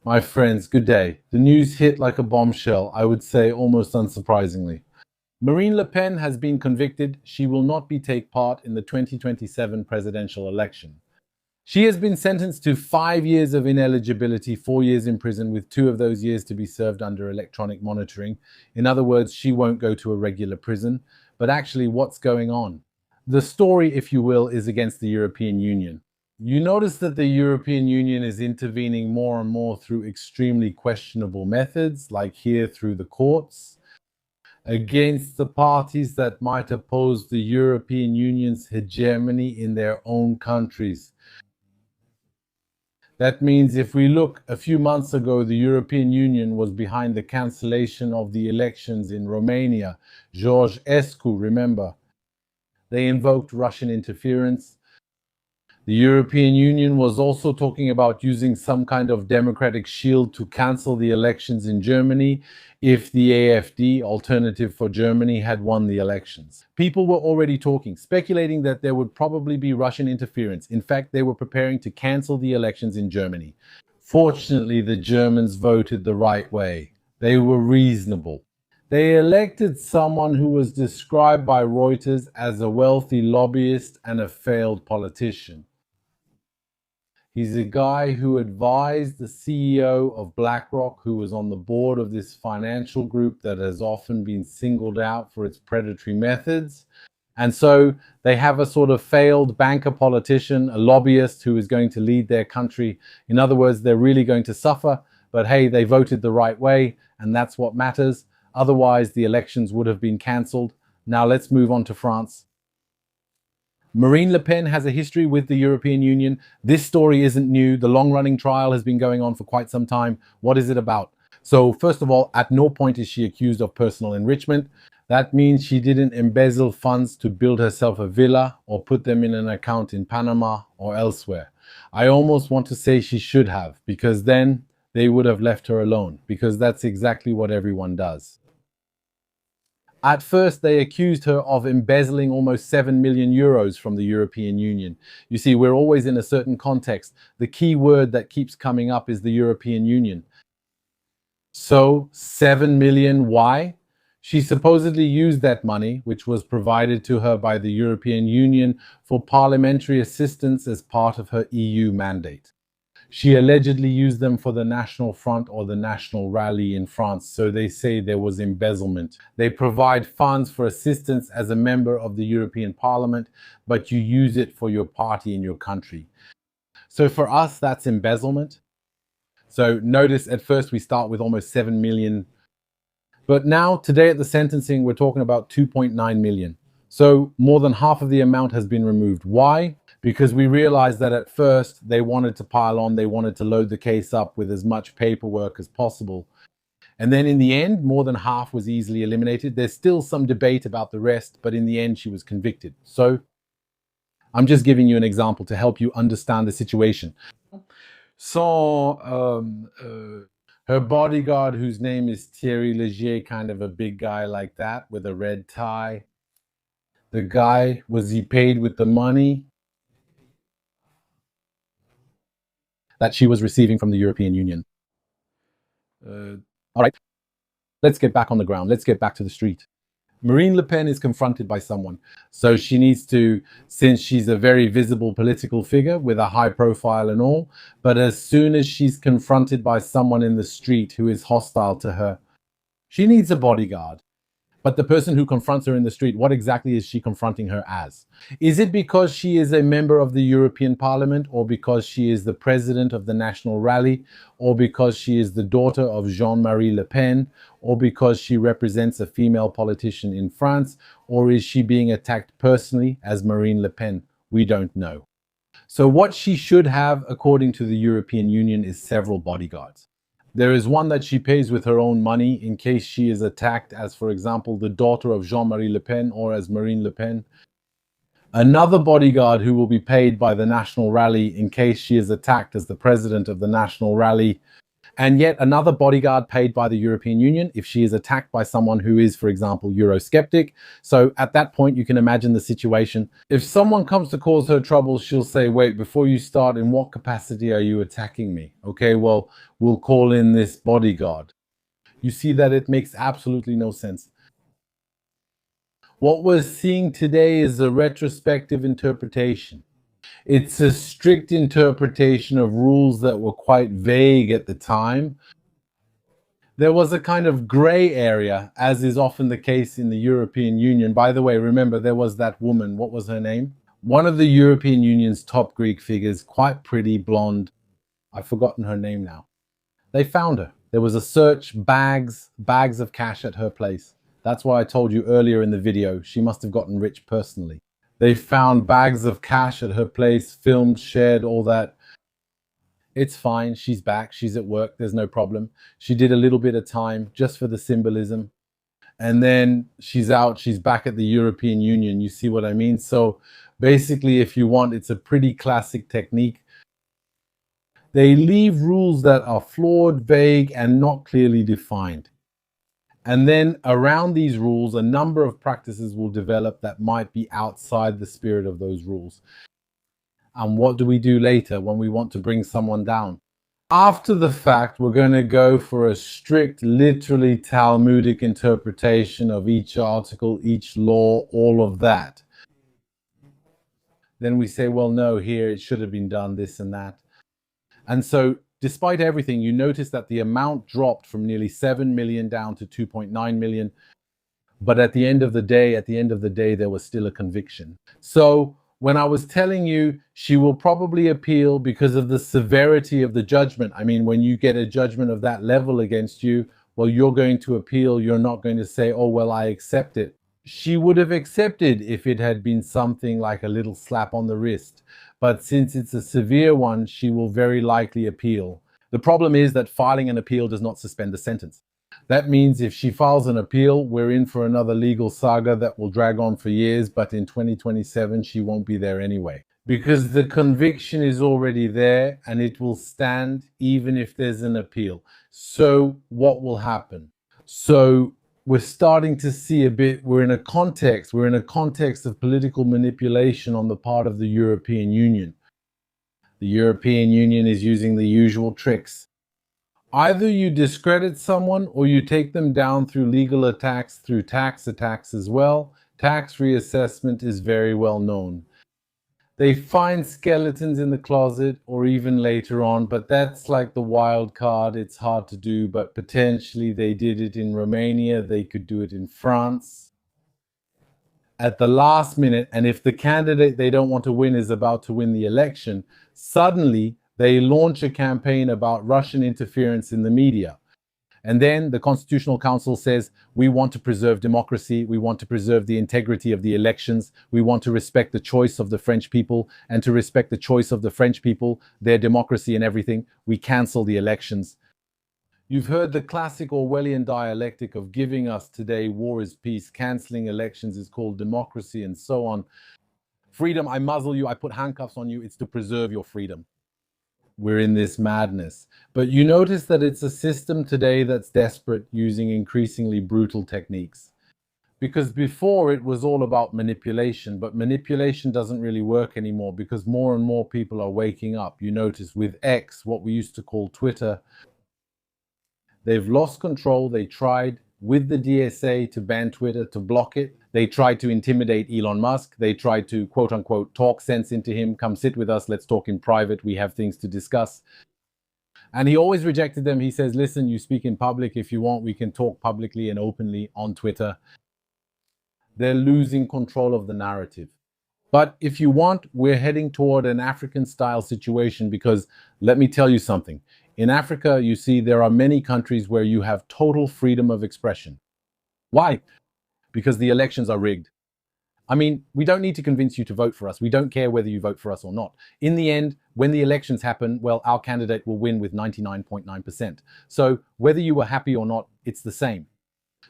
My friends, good day. The news hit like a bombshell, I would say almost unsurprisingly. Marine Le Pen has been convicted. She will not take part in the 2027 presidential election. She has been sentenced to 5 years of ineligibility, 4 years in prison, with 2 of those years to be served under electronic monitoring. In other words, she won't go to a regular prison. But actually, what's going on? The story, if you will, is against the European Union. You notice that the European Union is intervening more and more through extremely questionable methods, like here through the courts, against the parties that might oppose the European Union's hegemony in their own countries. That means if we look a few months ago, the European Union was behind the cancellation of the elections in Romania. Georgescu, remember, they invoked Russian interference. The European Union was also talking about using some kind of democratic shield to cancel the elections in Germany if the AfD, Alternative for Germany, had won the elections. People were already talking, speculating that there would probably be Russian interference. In fact, they were preparing to cancel the elections in Germany. Fortunately, the Germans voted the right way. They were reasonable. They elected someone who was described by Reuters as a wealthy lobbyist and a failed politician. He's a guy who advised the CEO of BlackRock, who was on the board of this financial group that has often been singled out for its predatory methods. And so they have a sort of failed banker politician, a lobbyist who is going to lead their country. In other words, they're really going to suffer, but hey, they voted the right way, and that's what matters. Otherwise, the elections would have been cancelled. Now let's move on to France. Marine Le Pen has a history with the European Union. This story isn't new. The long-running trial has been going on for quite some time. What is it about? So first of all, at no point is she accused of personal enrichment. That means she didn't embezzle funds to build herself a villa or put them in an account in Panama or elsewhere. I almost want to say she should have, because then they would have left her alone, because that's exactly what everyone does. At first, they accused her of embezzling almost 7 million euros from the European Union. You see, we're always in a certain context. The key word that keeps coming up is the European Union. So, 7 million, why? She supposedly used that money, which was provided to her by the European Union, for parliamentary assistance as part of her EU mandate. She allegedly used them for the National Front or the National Rally in France, so they say there was embezzlement. They provide funds for assistance as a member of the European Parliament, but you use it for your party in your country. So for us, that's embezzlement. So notice at first we start with almost 7 million. But now, today at the sentencing, we're talking about 2.9 million. So more than half of the amount has been removed. Why? Because we realized that at first they wanted to pile on, they wanted to load the case up with as much paperwork as possible. And then in the end, more than half was easily eliminated. There's still some debate about the rest, but in the end, she was convicted. So I'm just giving you an example to help you understand the situation. So her bodyguard, whose name is Thierry Leger, kind of a big guy like that with a red tie. The guy, was he paid with the money that she was receiving from the European Union? All right, let's get back on the ground. Let's get back to the street. Marine Le Pen is confronted by someone. So she needs to, since she's a very visible political figure with a high profile and all, but as soon as she's confronted by someone in the street who is hostile to her, she needs a bodyguard. But the person who confronts her in the street, what exactly is she confronting her as? Is it because she is a member of the European Parliament, or because she is the president of the National Rally, or because she is the daughter of Jean-Marie Le Pen, or because she represents a female politician in France, or is she being attacked personally as Marine Le Pen? We don't know. So what she should have, according to the European Union, is several bodyguards. There is one that she pays with her own money in case she is attacked as, for example, the daughter of Jean-Marie Le Pen or as Marine Le Pen. Another bodyguard who will be paid by the National Rally in case she is attacked as the president of the National Rally. And yet another bodyguard paid by the European Union if she is attacked by someone who is, for example, Eurosceptic. So at that point, you can imagine the situation. If someone comes to cause her trouble, she'll say, wait, before you start, in what capacity are you attacking me? Okay, well, we'll call in this bodyguard. You see that it makes absolutely no sense. What we're seeing today is a retrospective interpretation. It's a strict interpretation of rules that were quite vague at the time. There was a kind of gray area, as is often the case in the European Union. By the way, remember, there was that woman. What was her name? One of the European Union's top Greek figures, quite pretty, blonde. I've forgotten her name now. They found her. There was a search, bags of cash at her place. That's why I told you earlier in the video, she must have gotten rich personally. They found bags of cash at her place, filmed, shared, all that. It's fine. She's back. She's at work. There's no problem. She did a little bit of time just for the symbolism. And then she's out. She's back at the European Union. You see what I mean? So basically, if you want, it's a pretty classic technique. They leave rules that are flawed, vague, and not clearly defined. And then around these rules, a number of practices will develop that might be outside the spirit of those rules. And what do we do later when we want to bring someone down? After the fact, we're going to go for a strict, literally Talmudic interpretation of each article, each law, all of that. Then we say, well, no, here it should have been done, this and that. And so despite everything, you notice that the amount dropped from nearly 7 million down to 2.9 million. But at the end of the day, there was still a conviction. So when I was telling you she will probably appeal because of the severity of the judgment, I mean, when you get a judgment of that level against you, well, you're going to appeal. You're not going to say, oh, well, I accept it. She would have accepted if it had been something like a little slap on the wrist. But since it's a severe one, she will very likely appeal. The problem is that filing an appeal does not suspend the sentence. That means if she files an appeal, we're in for another legal saga that will drag on for years, but in 2027, she won't be there anyway. Because the conviction is already there and it will stand even if there's an appeal. So what will happen? So we're starting to see we're in a context of political manipulation on the part of the European Union. The European Union is using the usual tricks. Either you discredit someone or you take them down through legal attacks, through tax attacks as well. Tax reassessment is very well known. They find skeletons in the closet or even later on, but that's like the wild card. It's hard to do, but potentially they did it in Romania. They could do it in France. At the last minute, and if the candidate they don't want to win is about to win the election, suddenly they launch a campaign about Russian interference in the media. And then the Constitutional Council says, we want to preserve democracy. We want to preserve the integrity of the elections. We want to respect the choice of the French people. And to respect the choice of the French people, their democracy and everything, we cancel the elections. You've heard the classic Orwellian dialectic of giving us today war is peace, cancelling elections is called democracy, and so on. Freedom, I muzzle you, I put handcuffs on you, it's to preserve your freedom. We're in this madness. But you notice that it's a system today that's desperate, using increasingly brutal techniques. Because before it was all about manipulation, but manipulation doesn't really work anymore because more and more people are waking up. You notice with X, what we used to call Twitter, they've lost control. They tried with the DSA to ban Twitter, to block it. They tried to intimidate Elon Musk. They tried to, quote unquote, talk sense into him. Come sit with us. Let's talk in private. We have things to discuss. And he always rejected them. He says, listen, you speak in public. If you want, we can talk publicly and openly on Twitter. They're losing control of the narrative. But if you want, we're heading toward an African-style situation because let me tell you something. In Africa, you see, there are many countries where you have total freedom of expression. Why? Because the elections are rigged. I mean, we don't need to convince you to vote for us. We don't care whether you vote for us or not. In the end, when the elections happen, well, our candidate will win with 99.9%. So whether you were happy or not, it's the same.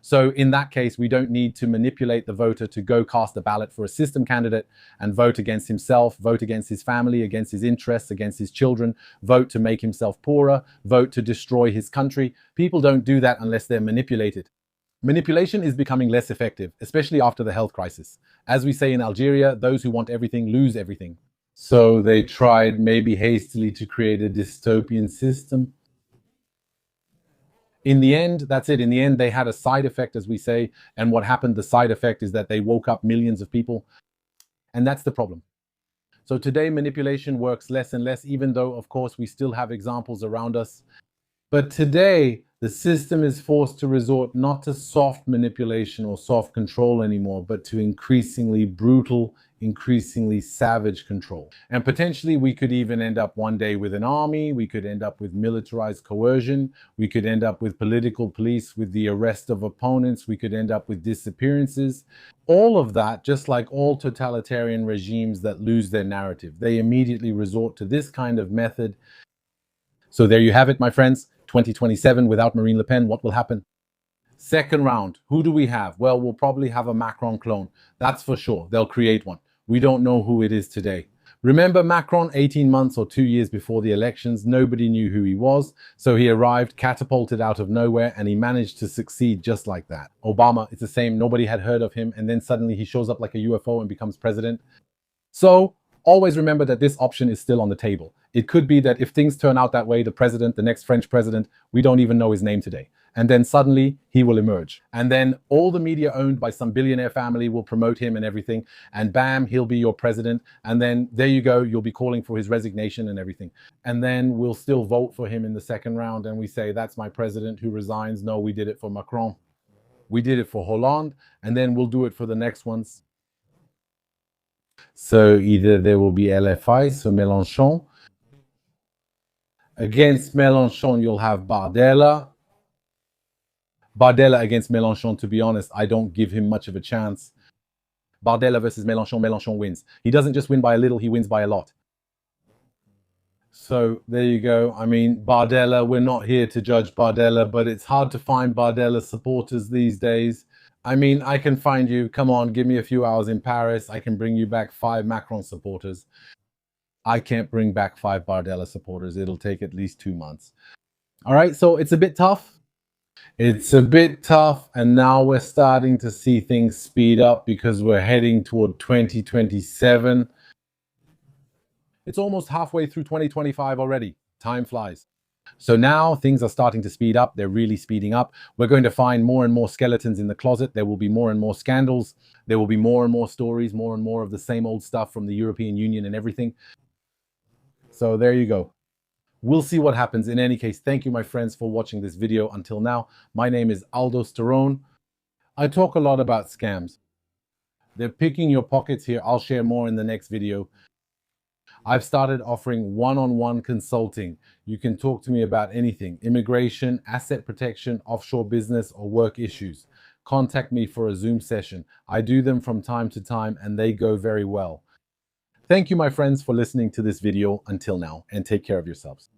So in that case, we don't need to manipulate the voter to go cast a ballot for a system candidate and vote against himself, vote against his family, against his interests, against his children, vote to make himself poorer, vote to destroy his country. People don't do that unless they're manipulated. Manipulation is becoming less effective, especially after the health crisis. As we say in Algeria, those who want everything lose everything. So they tried maybe hastily to create a dystopian system. In the end, that's it. In the end, they had a side effect, as we say. And what happened, the side effect is that they woke up millions of people. And that's the problem. So today, manipulation works less and less, even though, of course, we still have examples around us. But today, the system is forced to resort not to soft manipulation or soft control anymore, but to increasingly brutal, increasingly savage control. And potentially we could even end up one day with an army, we could end up with militarized coercion, we could end up with political police, with the arrest of opponents, we could end up with disappearances. All of that, just like all totalitarian regimes that lose their narrative, they immediately resort to this kind of method. So there you have it, my friends. 2027 without Marine Le Pen, what will happen? Second round, who do we have? Well, we'll probably have a Macron clone. That's for sure. They'll create one. We don't know who it is today. Remember Macron, 18 months or 2 years before the elections, nobody knew who he was. So he arrived, catapulted out of nowhere, and he managed to succeed just like that. Obama, it's the same. Nobody had heard of him. And then suddenly he shows up like a UFO and becomes president. So always remember that this option is still on the table. It could be that if things turn out that way, the president, the next French president, we don't even know his name today. And then suddenly he will emerge. And then all the media owned by some billionaire family will promote him and everything. And bam, he'll be your president. And then there you go, you'll be calling for his resignation and everything. And then we'll still vote for him in the second round. And we say, that's my president who resigns. No, we did it for Macron. We did it for Hollande. And then we'll do it for the next ones. So either there will be LFI, so Mélenchon. Against Mélenchon, you'll have Bardella. Bardella against Mélenchon, to be honest, I don't give him much of a chance. Bardella versus Mélenchon, Mélenchon wins. He doesn't just win by a little, he wins by a lot. So there you go. I mean, Bardella, we're not here to judge Bardella, but it's hard to find Bardella supporters these days. I mean, I can find you, come on, give me a few hours in Paris. I can bring you back 5 Macron supporters. I can't bring back 5 Bardella supporters. It'll take at least 2 months. All right, so it's a bit tough. It's a bit tough, and now we're starting to see things speed up because we're heading toward 2027. It's almost halfway through 2025 already. Time flies. So now things are starting to speed up. They're really speeding up. We're going to find more and more skeletons in the closet. There will be more and more scandals. There will be more and more stories, more and more of the same old stuff from the European Union and everything. So there you go. We'll see what happens. In any case, thank you, my friends, for watching this video until now. My name is Aldo Sterone. I talk a lot about scams. They're picking your pockets here. I'll share more in the next video. I've started offering one-on-one consulting. You can talk to me about anything: immigration, asset protection, offshore business, or work issues. Contact me for a Zoom session. I do them from time to time, and they go very well. Thank you, my friends, for listening to this video until now, and take care of yourselves.